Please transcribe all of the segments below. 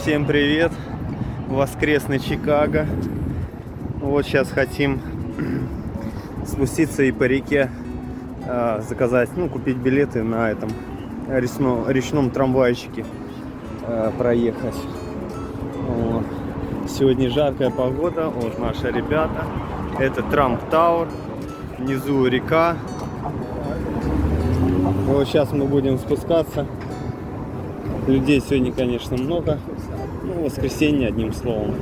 Всем привет! Воскресный Чикаго. Вот сейчас хотим спуститься и по реке заказать, купить билеты на этом речном трамвайчике проехать. Вот. Сегодня жаркая погода. Вот наши ребята. Это Трамп Тауэр. Внизу река. И вот сейчас мы будем спускаться. Людей сегодня, конечно, много. Воскресенье, одним словом.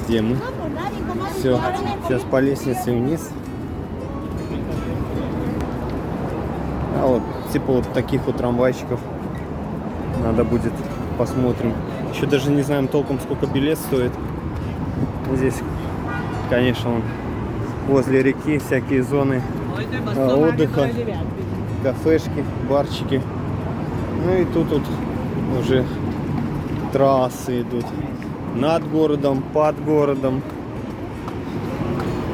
Где мы? Все, сейчас по лестнице вниз. А вот, типа вот таких вот трамвайчиков надо будет, посмотрим. Еще даже не знаем толком, сколько билет стоит. Здесь, конечно, возле реки всякие зоны отдыха, кафешки, барчики. Ну и тут уже трассы идут над городом, под городом.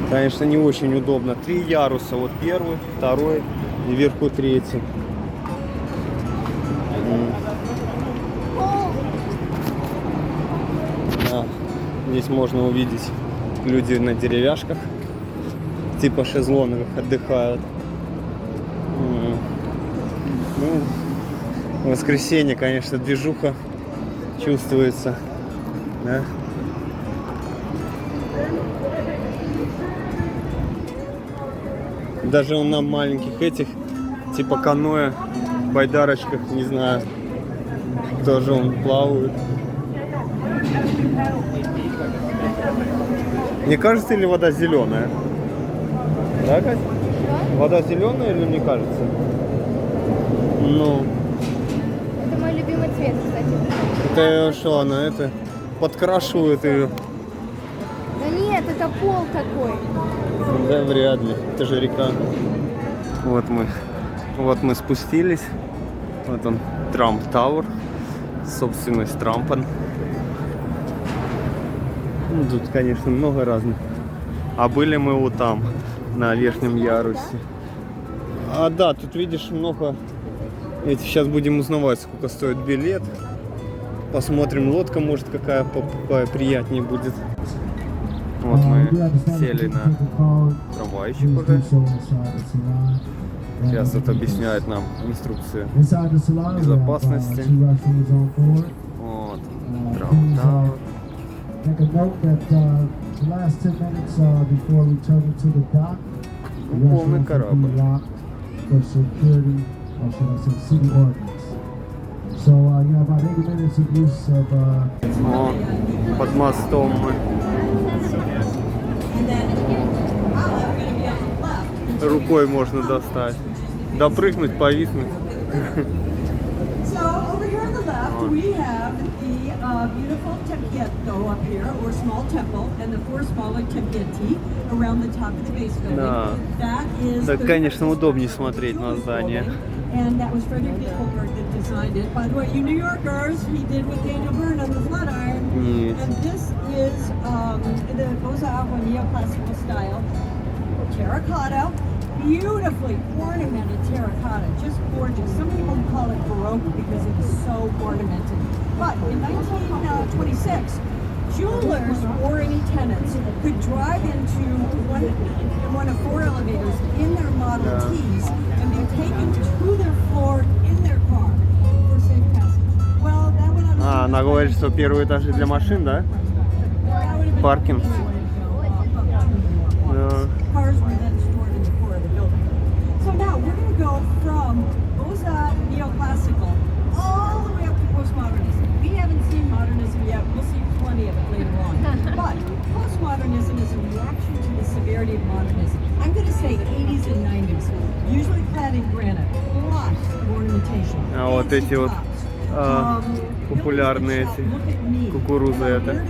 Конечно, не очень удобно. 3 яруса. Вот первый, второй и вверху третий. Да. Здесь можно увидеть, люди на деревяшках, типа шезлонгах, отдыхают. В воскресенье, конечно, движуха чувствуется. Да? Даже на маленьких этих, типа каноэ, байдарочках, не знаю, тоже он плавает. Не кажется ли вода зеленая? Да, Кать? Вода зеленая или не кажется? Ну. Это мой любимый цвет, кстати. Это что, она это подкрашивает ее? Да нет, это пол такой. Да, вряд ли. Это же река. Вот мы спустились. Вот он, Трамп Тауэр. Собственность Трампа. Тут, конечно, много разных. А были мы вот там, на верхнем ярусе. А да, тут видишь много. Сейчас будем узнавать, сколько стоит билет. Посмотрим, лодка, может, какая приятнее будет. Вот мы сели на трамвайчик уже. Сейчас тут объясняют нам инструкцию безопасности. Вот, Трамп Тауэр. Полный корабль. О, под мостом мы. Рукой можно достать. Допрыгнуть, повиснуть. Beautiful tempietto up here, or small temple, and the 4 smaller tempieti around the top of the base building. Да. That is. Так, конечно, удобнее смотреть на здание. And that was Frederick Dickelberg that designed it. By the way, you New Yorkers, he did with Daniel Byrne on the Flatiron. And this is the Beaux-Arts neoclassical style, terracotta. Beautifully ornamented terracotta, just gorgeous. Some people call it Baroque because it is so ornamented. But in 1926, jewelers or any tenants could drive into one of 4 elevators in their Model Ts and be taken to their floor in their car for safe passage. Well, that went on. Она говорит, что первый этаж для машин, да? Паркинг. Cars were then stored in the core of the building. So now we're going to go from Beaux-Arts neoclassical all the way up to postmodernism. We haven't seen modernism yet. We'll see plenty of it later on. But postmodernism is a reaction to the severity of modernism. I'm going to say 80s and 90s, usually clad in granite, lots of ornamentation. А вот эти вот популярные эти кукурузы это.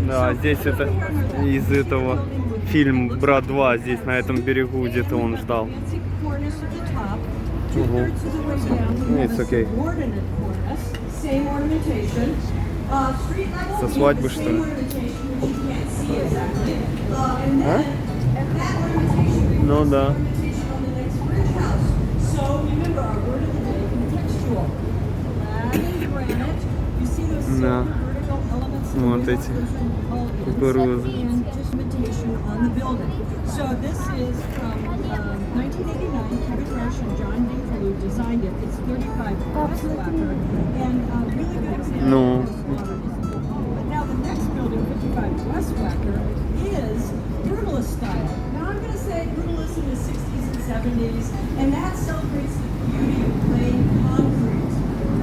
Да, здесь это из этого фильм «Брат 2», здесь на этом берегу где-то он ждал. It's okay. Со свадьбы, что ли? А? Ну да. Да. Вот эти кукурузы. So this is from 1989. Kevin Rush and John D. designed it. It's 35 West Wacker, and really good example. No. But now the next building, 55 West Wacker, is brutalist style. Now I'm going to say brutalist in the 60s and 70s, and that celebrates the beauty of plain concrete.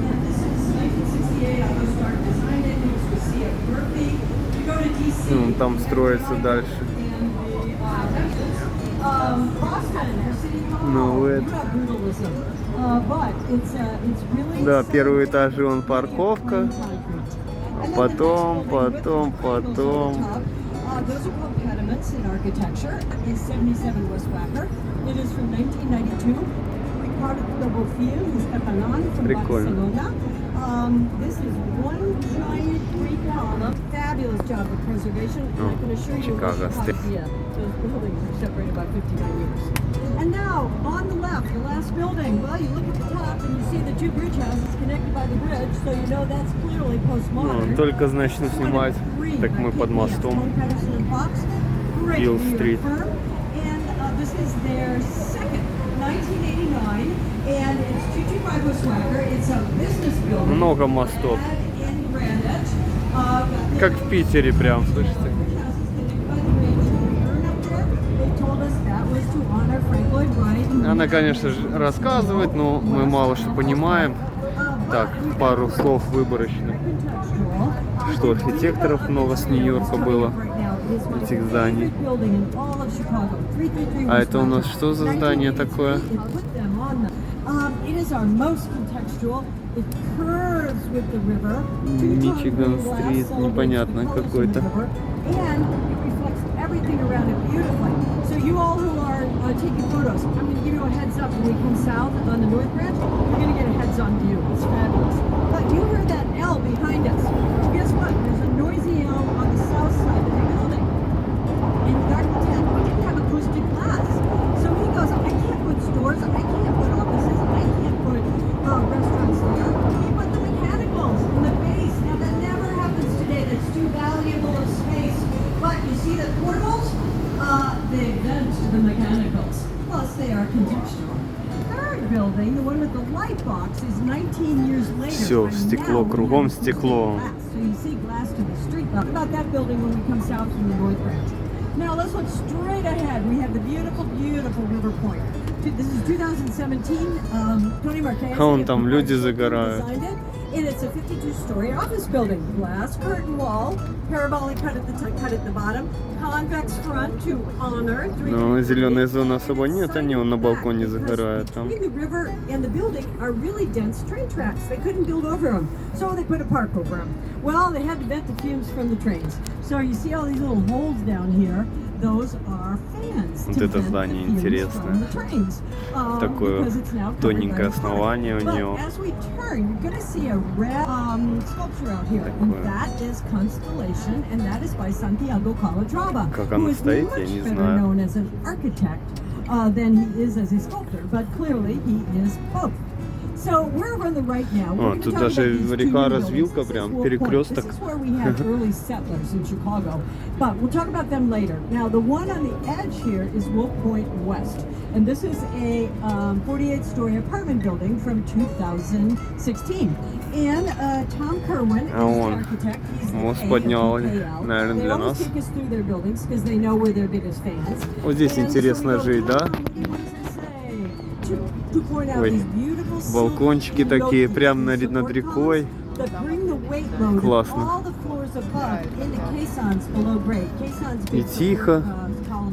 And this is 1968. Otto Stark designed it. It was we see at Berkeley. We go to DC. Ну, там строится дальше. Ну, это... Да, первый этаж, он парковка, а потом. Прикольно. This is one giant three-column, fabulous job of preservation. And I can assure you, Chicago. Those buildings are separated by 59 years. And now, on the left, the last building. Well, you look at the top and you see the two bridge houses connected by the bridge, so you know that's clearly postmodern. Ну, только начну снимать, так мы под мостом. Hill-Street. And this is their second, 1989, and it's 225 West Wacker. It's a business building. Много мостов. Как в Питере прям, слышите? Она, конечно же, рассказывает, но мы мало что понимаем. Так, пару слов выборочных. Что архитекторов много с Нью-Йорка было, этих зданий. А это у нас что за здание такое? Мичиган-стрит, непонятно какой-то. Everything around it beautifully. So you all who are taking photos, I'm going to give you a heads up when we come south on the North Branch. You're going to get a heads on view. It's fabulous. But you heard that L behind us. Well, guess what? There's a noisy L on the south side of the building. And the architect, we didn't have acoustic glass. So he goes, I can't put stores, I can't put offices, I can't put restaurants there. He put the mechanicals in the base. Now that never happens today. That's too valuable of space. But you see the portables? They vent to the mechanicals. Plus, they are contextual. Third building, the one with the light box, is 19 years later. Все, стекло, кругом стекло. So you see glass to the street. Talk about that building when we come south from the North Branch. Now let's look straight ahead. We have the beautiful, beautiful River Point. This is 2017. Tony Marquez. А вон там люди загорают. And it's a 52-story office building. Glass curtain wall, parabolic cut at the bottom, convex front to honor. Ну, зеленой зоны особо нет, они вон на балконе загорают там. The river and the building are really dense train tracks. They couldn't build over them, so they put a park over them. Well, they had to vent the fumes from the trains. So you see all these little holes down here. Those are fans. Вот это здание интересное. Такое тоненькое основание у него. Как оно стоит, я не знаю. О, тут даже река развилка, прям перекресток. But we'll talk about them later. Now, the one on the edge here is Wolf Point West. And this is a 48-story apartment building from 2016. And Tom Kerwin is the architect. He's the поднял, AL. наверное, They для always нас. take us through their buildings because they know we're their biggest fans. Вот здесь интересно жить, да? Ой, балкончики такие, прямо над рекой. Классно. И тихо,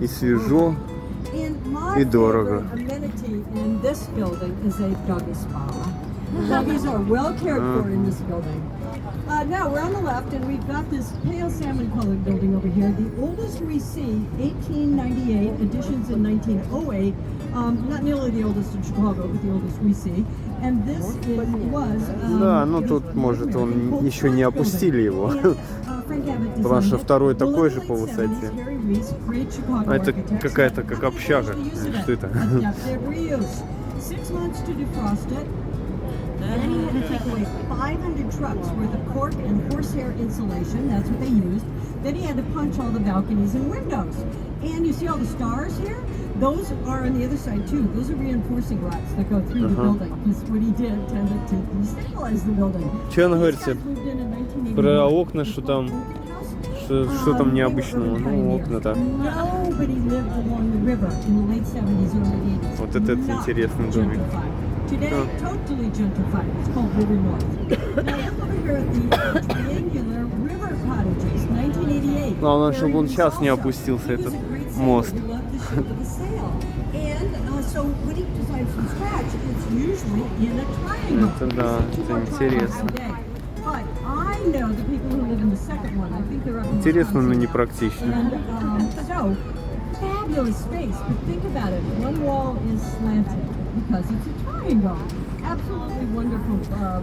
и свежо, и дорого. Doggies are well cared for in this building. Now we're on the left, and we've got this pale salmon-colored building over here. The oldest we see, 1898, additions in 1908. Not nearly the oldest in Chicago, but the oldest we see. And this Да, ну тут, может, он еще не опустили его. Потому что второй такой же по высоте. А это какая-то как общага. Что это? Then he had to take away 500 trucks worth of cork and horsehair insulation. That's what they used. Then he had to punch all the balconies and windows. And you see all the stars here? Those are on the other side too. Those are reinforcing rods that go through the building. Because what he did tended to destabilize the building. Что он говорит про окна, что там, что там необычного? Ну, окна-то. Вот это интересный домик. Today, totally gentrified. It's called River North. Now look over here at the triangular river cottages, 1988. Главное, чтобы он сейчас не опустился, этот мост. Это да, это интересно. Интересно, но не практично. Fabulous space, but think about it. One wall is slanted because it's a triangle. Absolutely wonderful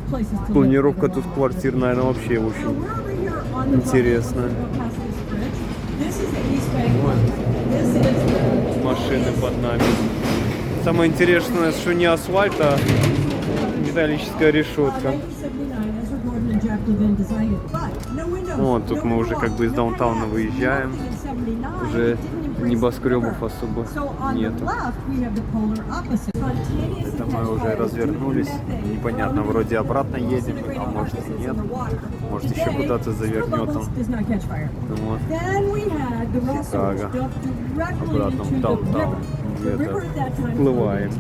places to live. Планировка тут квартир, наверное, вообще очень интересная. Машины под нами. Самое интересное, что не асфальт, а металлическая решетка. Вот, тут мы уже как бы из даунтауна выезжаем. Уже небоскребов особо нету. Это мы уже развернулись. Непонятно, вроде обратно едем, а может и нет. Может еще куда-то завернет он. Вот. Чикаго. Обратно в даунтаун. Где-то вплываем.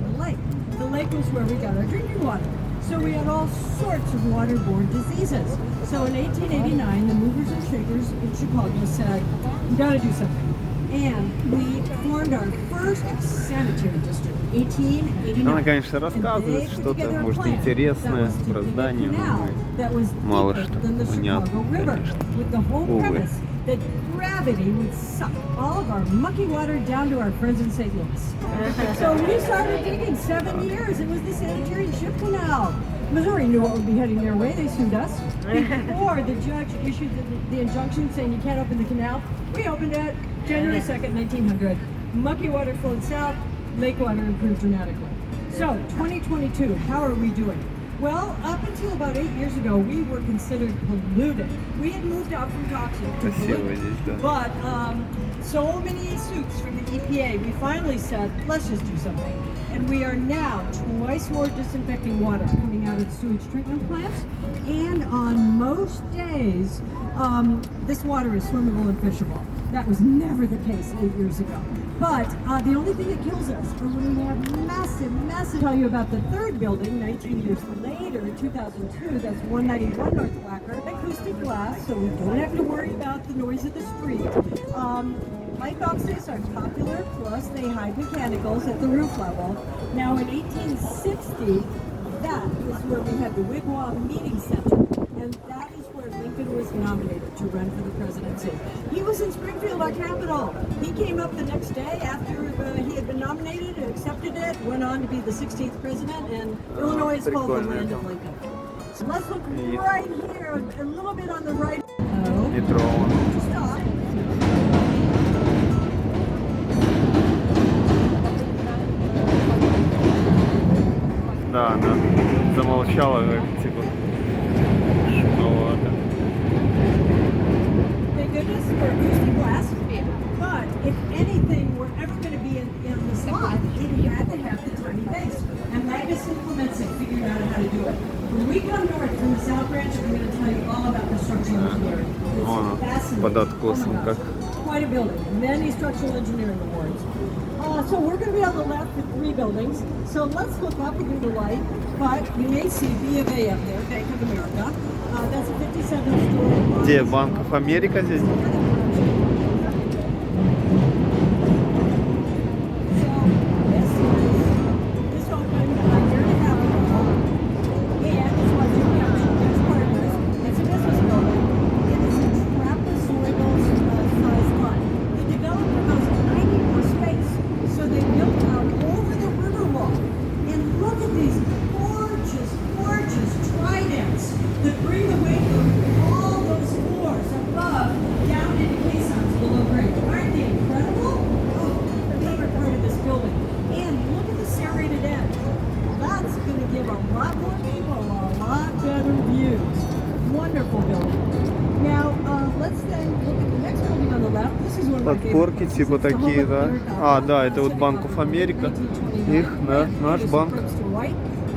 So we had all sorts of waterborne diseases. So in 1889, the movers and shakers in Chicago said, we gotta do something. And we formed our first sanitary district, 1889. Она, конечно, рассказывает что-то, может, интересное про здание, но мало что понятно, конечно. Увы. That gravity would suck all of our mucky water down to our friends in St. Louis. So we started digging 7 years. It was the sanitary ship canal. Missouri knew what would be heading their way. They sued us. Before the judge issued the injunction saying you can't open the canal, we opened it January 2nd, 1900. Mucky water flowed south. Lake water improved dramatically. So 2022, how are we doing? Well, up until about 8 years ago, we were considered polluted. We had moved out from toxic to polluted. But so many suits from the EPA, we finally said, let's just do something. And we are now twice more disinfecting water coming out of sewage treatment plants. And on most days, this water is swimmable and fishable. That was never the case 8 years ago. But the only thing that kills us are when we have massive, tell you about the third building 19 years later, 2002, that's 191 North Wacker, acoustic glass, so we don't have to worry about the noise of the street. Light boxes are popular, plus they hide mechanicals at the roof level. Now in 1860, that is where we had the Wigwam Meeting Center, and that is where Lincoln was nominated to run for the presidency. He was in Springfield, our capital. He came up the next day after he had been nominated, accepted it, went on to be the 16th president, and Illinois is called the land of Lincoln. So let's look right here, a little bit on the right. Stop. Да, она замолчала, типа, шумновато. Thank goodness for acoustic glass. But if anything were ever going to be in the slot, it had to have the tiny base. And Magnus implements it, figuring out how to do it. When we come north from the South Branch, I'm going to tell you all about the structural engineering. It's fascinating. Под откосом как. Quite a building. Many structural engineering awards. So we're going to be on the left with 3 buildings. So let's look up and do the light. But you may see B of A up there, Bank of America. That's a 57-story. Где Банк of America здесь? That bring the weight of all those floors above down is one of my favorite Подпорки books. типа It's the такие, Home да? of America. А, да, это вот Bank of America. Их, да, наш банк.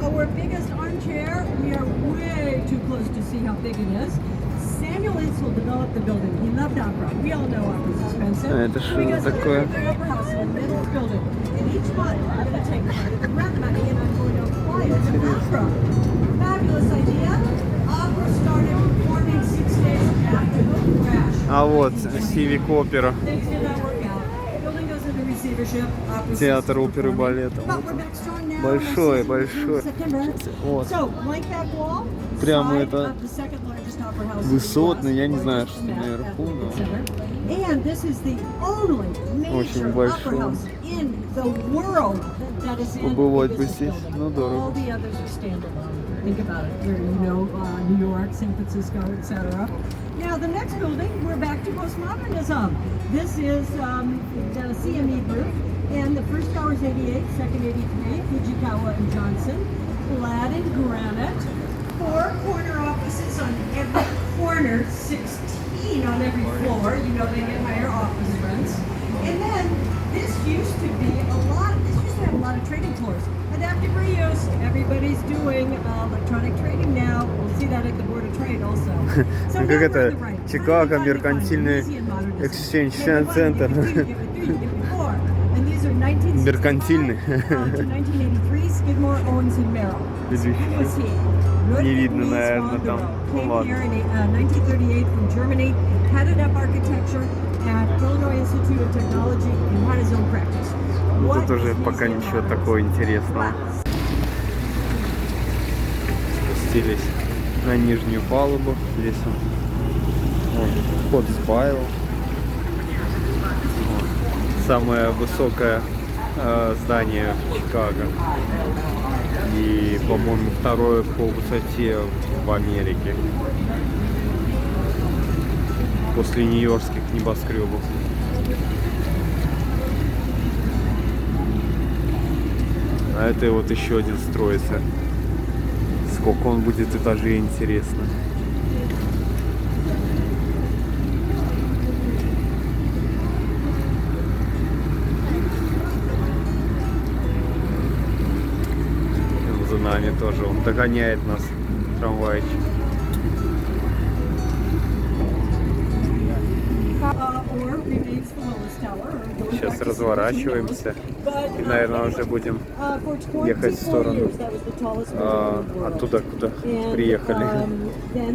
Our biggest armchair, we are way too close to see how big it is. Samuel Insull developed the building. He loved opera. We all know opera's expensive. Это что We got такое? the opera house in the middle of the building. And each month I'm going to take part of the rent money and I'm going to apply it to opera. Fabulous idea. Opera started performing 6 days after the crash. А вот Civic Opera. Things did not work out. Building goes into receivership. Opera Театр ceases оперы и performing. балета. But we're back strong now. Большой, Next season большой. in September. Вот. So, blank back wall. Прямо side это of the second largest opera house in the высотно, US, я не знаю, largest что map наверху, at the но center. And this is the only Очень major большой. opera house in the world that is in Побывать a бы business здесь, building. ну дорого. All the others are standalone. Think about it. Where New York, San Francisco, etc. Now the next building, we're back to postmodernism. This is the CME group, and the first tower is 88, second 83, Fujikawa and Johnson, clad in granite. 4 corner offices on every corner, 16 on every floor. You know they get higher office rents. And then this used to have a lot of trading floors. Adaptive reuse. Everybody's doing electronic trading now. We'll see that at the Board of Trade also. So Как now we're это? on the right. Чикаго, Finally, меркантильный Elysian modernism. exchange Give me one, центр. give me two, give me three, give me four. And these are 1965 Меркантильный. to 1983, Skidmore, Owens and Merrill. So who was he? Не видно, Ludwig Mies наверное, van der там. Rohe. Ну Came ладно. here in 1938 from Germany, headed up architecture at Illinois Institute of Technology and had his own practice. Ну, What тут уже is пока museum ничего modernism? такого интересного. Class. Спустились на нижнюю палубу. Здесь он вход в Байл. Самое высокое здание в Чикаго. И, по-моему, второе по высоте в Америке. После нью-йоркских небоскребов. А это вот еще один строится. Сколько он будет этажей, интересно. За нами тоже он догоняет нас, трамвайчик. Сейчас разворачиваемся и, наверное, уже будем ехать в сторону оттуда, куда приехали.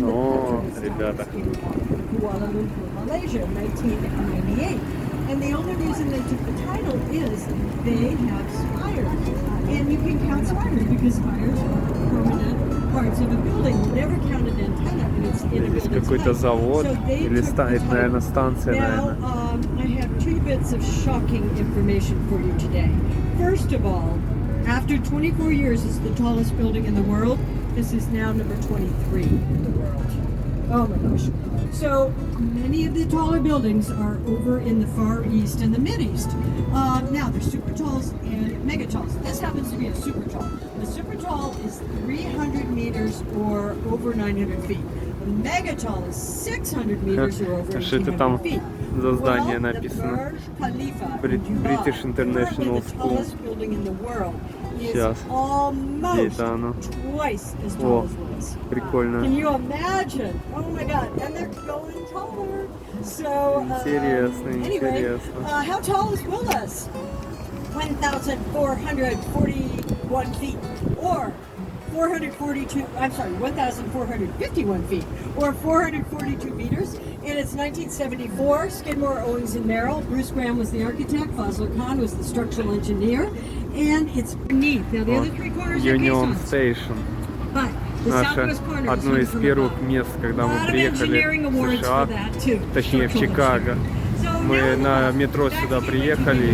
О, ребята. And the only reason they took the title is they have spires. And you can count spires because spires are permanent parts of a building. You never count an antenna when it's in a Здесь building. какой-то завод или, наверное, станция, Now, наверное. I have 2 bits of shocking information for you today. First of all, after 24 years as the tallest building in the world, this is now number 23 in the world. Oh my gosh. So many of the taller buildings are over in the Far East and the Mid East. Now there's super talls and mega talls. This happens to be a super tall. The super tall is 300 meters or over 900 feet. The mega tall is 600 meters or over Что это 1800 там feet. за здание Well, the написано? Burj Khalifa in British Dubai, International currently the School. tallest building in the world, is Сейчас. almost Где-то оно. twice as tall О, as was. прикольно. Can you imagine? Oh my God! And they're going taller. So Интересно, anyway, интересно. how tall is Willis? 1,441 feet, or 1,451 feet, or 442 meters. And it's 1974. Skidmore, Owens and Merrill. Bruce Graham was the architect. Fazlur Khan was the structural engineer. And it's beneath. Now the other 3 corners are Union caissons. Station. But the Наше southwest corner is одно hung из from первых above. мест, когда A мы lot of приехали engineering в awards США, for that, too. точнее в Чикаго. So Мы now на the bus. метро Back сюда to приехали и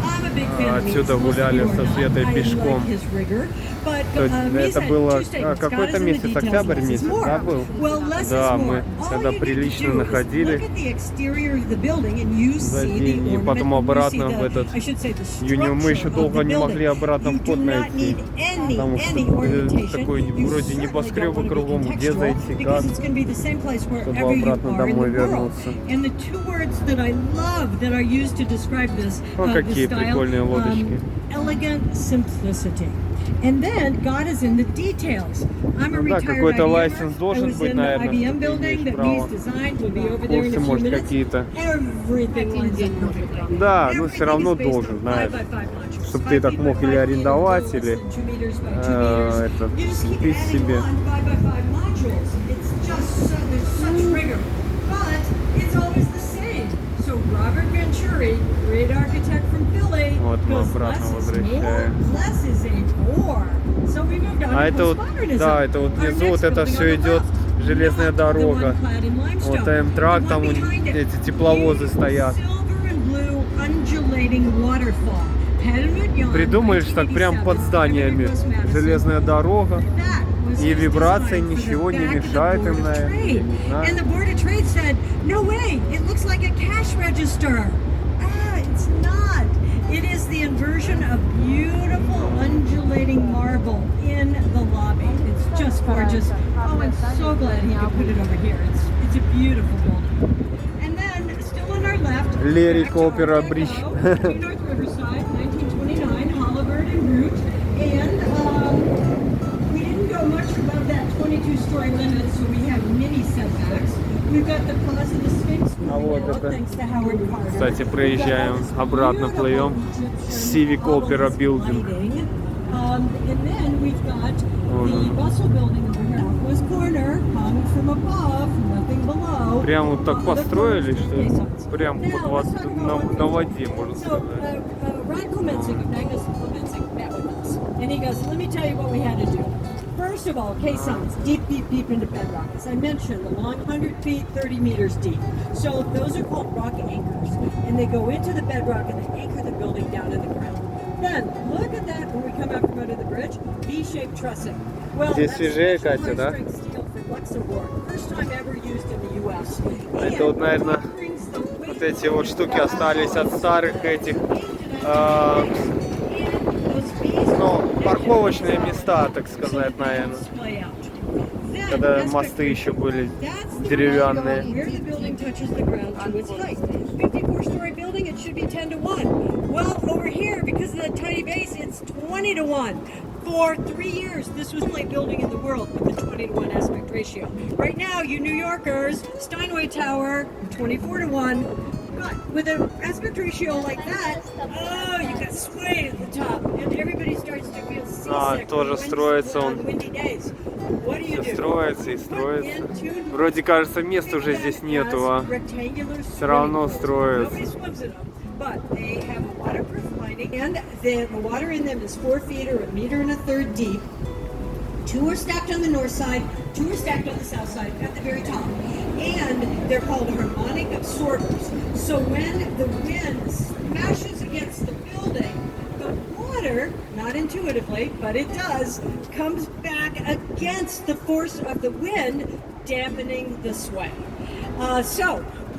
I'm a big fan of отсюда Meeks. Most of гуляли you are со not. Светой I пешком like his rigor. Это было какой-то месяц, октябрь месяц, да, был? Да, мы когда прилично находили и потом обратно в этот июнь. Мы еще долго не могли обратно вход найти, потому что такой вроде небоскреба кругом, где зайти, как, чтобы обратно домой вернуться. О, какие прикольные лодочки. And then God is in the details. I'm a Да, retired какой-то IBMer. лайсенс I должен was быть, in the наверное, IBM чтобы ты building имеешь that право. Mies designed. We'll be over there in Курсы, a few может, minutes. какие-то. Everything lines up perfect. Да, но все равно должен, знаешь, чтобы ты так мог или арендовать, или это купить себе. Вот мы обратно возвращаем. А это вот, да, это вот внизу, вот это все идет железная дорога. Вот М-трак, там эти тепловозы стоят. Придумаешь так прям под зданиями. Железная дорога. И вибрации ничего не мешает им, наверное. Я не знаю. It is the inversion of beautiful undulating marble in the lobby. It's just gorgeous. Oh, I'm so glad he could put it over here. It's a beautiful building. And then still on our left, Lyric Opera Bridge. North Riverside, 1929, Hollivard and Root. And we didn't go much above that 22-story limit, so we have mini setbacks. We've got the Plaza the Sphinx. А вот это, кстати, проезжаем, обратно плывем. Civic Opera Building. Прям вот так построили, что прям под на воде, можно сказать. First of all, caissons, deep into bedrock. As I mentioned, the long 100 feet, 30 meters deep. So those are called rock anchors. And they go into the bedrock and they anchor the building down in the ground. Then, look at that when we come out from under the bridge, V-shaped trussing. Well, здесь свежее, Катя, да? Это вот, наверное, вот эти вот штуки остались от старых этих, ну, парковочные места, так сказать, наверное. Когда мосты еще были деревянные. 54-story building, it should be 10-1. Well, over here, because of the tiny base, it's 20-1. For 3 years, this was the only building in the world with a 20-1 aspect ratio. Right now, you New Yorkers, Steinway Tower, 24-1. But with an aspect ratio like that, oh, you got sway at the top, and everybody starts to feel seasick тоже строится он. Все строится и строится. Вроде кажется, места уже здесь нету, а все равно строится. But they have a waterproof lining, and the water in them is 4 feet or 1.3 meters deep. 2 are stacked on the north side, 2 are stacked on the south side at the very top. And they're called harmonic absorbers. So when the wind smashes against the building, the water, not intuitively, but it does, comes back against the force of the wind, dampening the sway.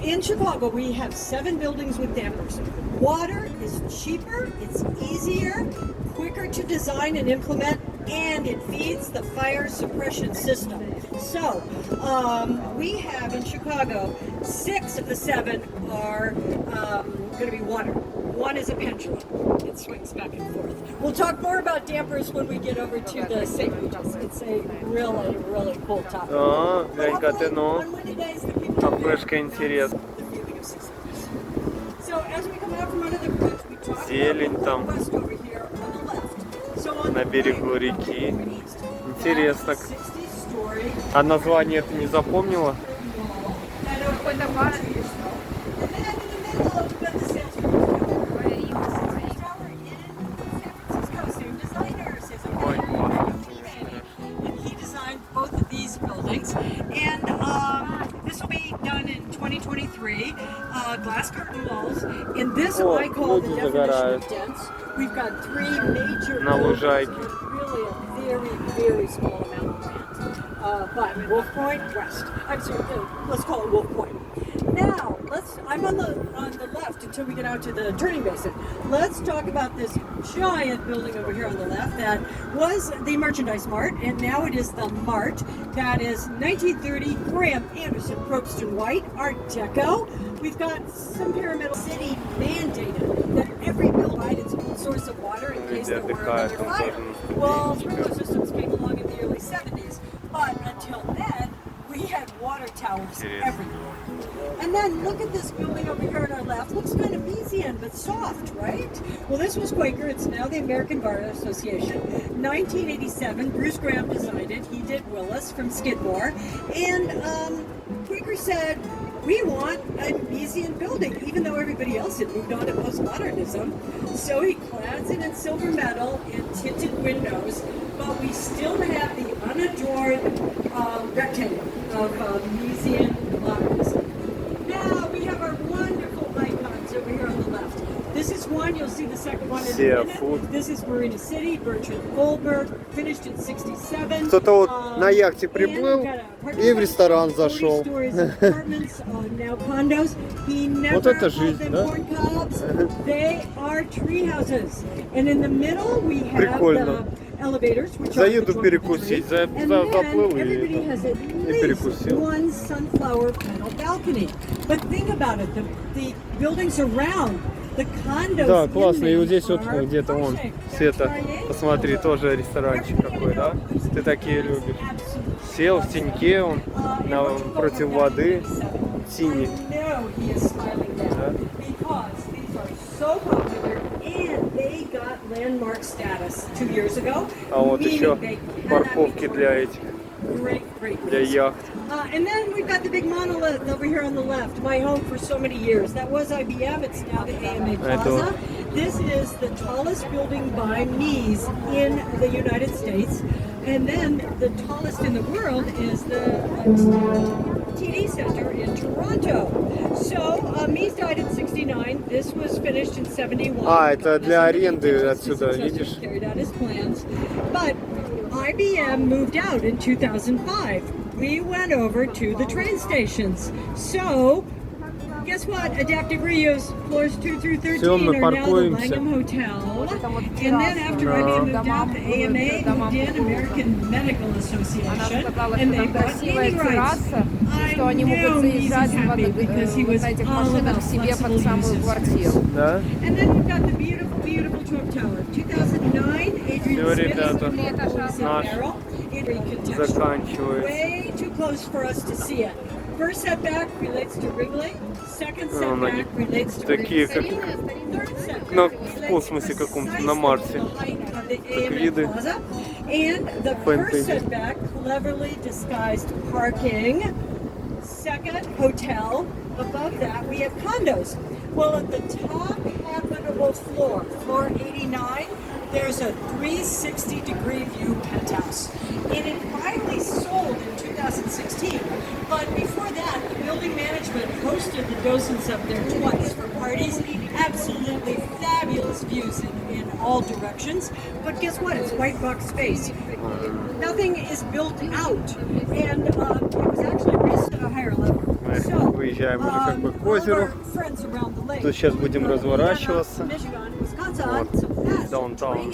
In Chicago, we have 7 buildings with dampers. Water is cheaper, it's easier, quicker to design and implement, and it feeds the fire suppression system. So, we have in Chicago, 6 of the 7 are going to be water. 1 is a pendulum. It swings back and forth. We'll talk more about dampers when we get over to the St. Regis. It's a really, really cool topic. Глянь-ка ты, ну, кафешка интересная. Зелень там на берегу реки. Интересно. А название ты не запомнила? This will be done in 2023. Glass curtain walls, And this О, I call the люди definition загорают. of dense. We've got 3 major На buildings лужайке. and really a very, very small amount of land. But Wolf Point West. I'm sorry, let's call it Wolf Point. Now, I'm on the left until we get out to the turning basin. Let's talk about this giant building over here on the left that was the Merchandise Mart, and now it is the Mart. That is 1930 Graham Anderson Probst and White Art Deco. We've got some pyramidal city mandated that every building had its own source of water in case there were another fire. Well, sprinkler systems came along in the early 70s, but until then, we had water towers everywhere. And then look at this building over here on our left. Looks kind of Bayesian, but soft, right? Well, this was Quaker. It's now the American Bar Association. 1987, Bruce Graham designed it. He did Willis from Skidmore. And Quaker said, we want a Bayesian building, even though everybody else had moved on to postmodernism. So he clads it in silver metal and tinted windows, but we still have the unadorned rectangle of Bayesian modernism. Now we have our wonderful icons over here on the left. This is one, you'll see the second one in a minute. This is Marina City, Bertrand Goldberg, finished in 67. Кто-то вот на яхте приплыл и в ресторан зашел. Вот это жизнь, да? Прикольно. Заеду перекусить, заплыл и перекусил. Да, классно. И вот здесь вот где-то вон, Света, посмотри, тоже ресторанчик какой, да? Ты такие любишь. Сел в теньке, он против воды, синий. Да? А вот еще парковки для этих, для яхт. And then we've got the big monolith over here on the left, my home for so many years. That was IBM, it's now the AMA Plaza. This is the tallest building by Mies in the United States. And then the tallest in the world is the TD Center in Toronto. So Mies died in 69. This was finished in 71. А, это для аренды отсюда, видишь? But IBM moved out in 2005. We went over to the train stations. So, guess what? Adaptive reuse floors 2 through 13 are now the Langham Hotel. And then after IBM moved out, the AMA moved in, American Medical Association, and they bought naming rights. I know he's happy because he was all about flexible uses. And then we've got the beautiful, beautiful Trump Tower. 2009, Adrian Smith, barrel. Way too close for us to see it. First setback relates to Wrigley. Second setback relates to такие, как Third setback в космосе каком-то, на Марсе. Так виды. And the first setback, cleverly disguised parking. Second, hotel. Above that, we have condos. Well, at the top habitable floor, floor 89, there's a 360-degree view penthouse. And it finally sold in 2016. But before that, the building management hosted the docents up there twice for parties. Absolutely fabulous views in all directions. But guess what? It's white box space. Nothing is built out. And it was actually raised at a higher level. So, выезжаем уже как бы к озеру. Тут сейчас будем разворачиваться. Вот, даунтаун.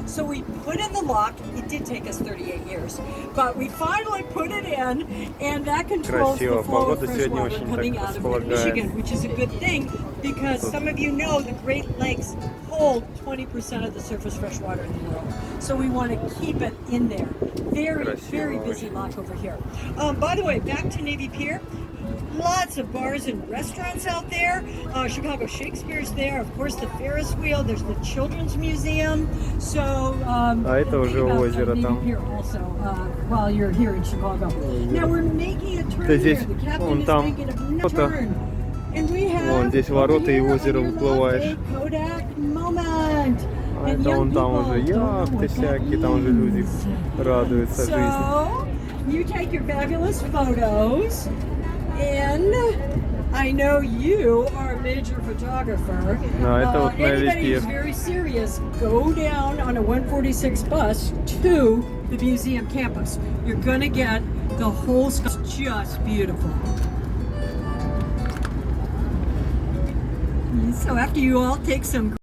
So we put in the lock. It did take us 38 years, but we finally put it in, and that controls the flow of fresh water coming out of Lake Michigan, which is a good thing because some of you know the Great Lakes hold 20% of the surface fresh water in the world. So we want to keep it in there. Very, very busy lock over here. By the way, back to Navy Pier. Lots of bars and restaurants out there. Chicago Shakespeare's there. Of course, the Ferris wheel. There's the Children's Museum. So, это уже озеро там. Also, while you're here in Chicago. Now we're making a turn here. The captain is making a turn. And we have вон здесь ворота и озеро выплываешь. А это вон там уже яхты всякие, там уже люди радуются жизни. So, you take your fabulous photos. And I know you are major photographer. No, это вот на Anybody who's Вики. very serious, go down on a 146 bus to the museum campus. You're gonna get the whole stuff. It's just beautiful. So after you all take some